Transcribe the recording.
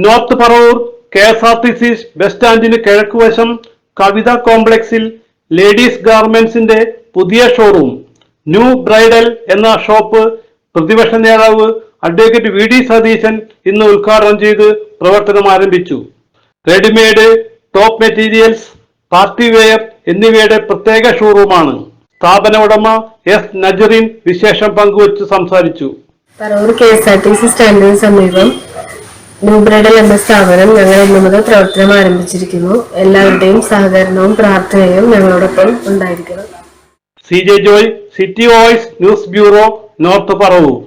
North Paravur KSRTC bus സ്റ്റാൻഡിന് കിഴക്കുവശം കവിത കോംപ്ലക്സിൽ ladies ഗാർമെന്റ്സിന്റെ പുതിയ ഷോറൂം ന്യൂ ബ്രൈഡൽ എന്ന ഷോപ്പ് പ്രതിപക്ഷ നേതാവ് അഡ്വക്കേറ്റ് VD സതീശൻ ഇന്ന് ഉദ്ഘാടനം ചെയ്ത് പ്രവർത്തനം ആരംഭിച്ചു. Readymade, top materials, party wear എന്നിവയുടെ പ്രത്യേക ഷോറൂമാണ്. സ്ഥാപന ഉടമ S. നജറിൻ വിശേഷം പങ്കുവച്ച് സംസാരിച്ചു. പറവൂർ KSRTC സ്റ്റാൻഡിന് സമീപം ന്യൂ ബ്രൈഡൽ എന്ന സ്ഥാപനം ഞങ്ങൾ ഇന്നു മുതൽ പ്രവർത്തനം ആരംഭിച്ചിരിക്കുന്നു. എല്ലാവരുടെയും സഹകരണവും പ്രാർത്ഥനയും ഞങ്ങളോടൊപ്പം ഉണ്ടായിരിക്കണം. CJ Joy, city voice news bureau, north Paravur.